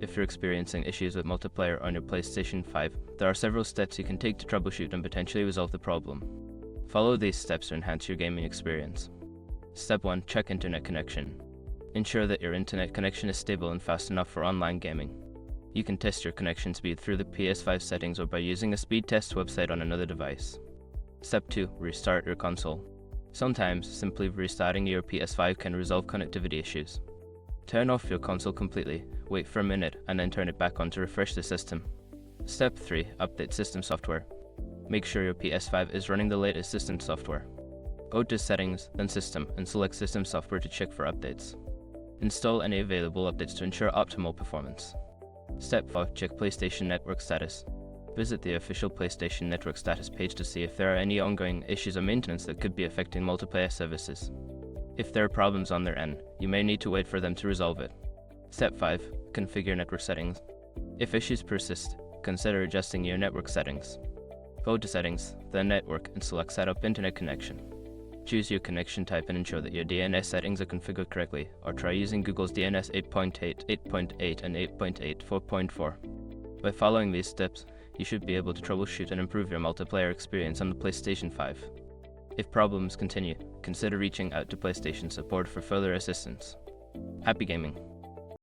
if you're experiencing issues with multiplayer on your PlayStation 5, there are several steps you can take to troubleshoot and potentially resolve the problem. Follow these steps to enhance your gaming experience. Step 1. Check internet connection. Ensure that your internet connection is stable and fast enough for online gaming. You can test your connection speed through the PS5 settings or by using a speed test website on another device. Step 2. Restart your console. Sometimes, simply restarting your PS5 can resolve connectivity issues. Turn off your console completely, wait for a minute, and then turn it back on to refresh the system. Step 3. Update system software. Make sure your PS5 is running the latest system software. Go to Settings, then System, and select System Software to check for updates. Install any available updates to ensure optimal performance. Step 5. Check PlayStation Network status. Visit the official PlayStation Network status page to see if there are any ongoing issues or maintenance that could be affecting multiplayer services. If there are problems on their end, you may need to wait for them to resolve it. Step 5. Configure network settings. If issues persist, consider adjusting your network settings. Go to Settings, then Network, and select Set up Internet Connection. Choose your connection type and ensure that your DNS settings are configured correctly, or try using Google's DNS 8.8, 8.8, and 8.8 4.4. By following these steps, you should be able to troubleshoot and improve your multiplayer experience on the PlayStation 5. If problems continue, consider reaching out to PlayStation support for further assistance. Happy gaming!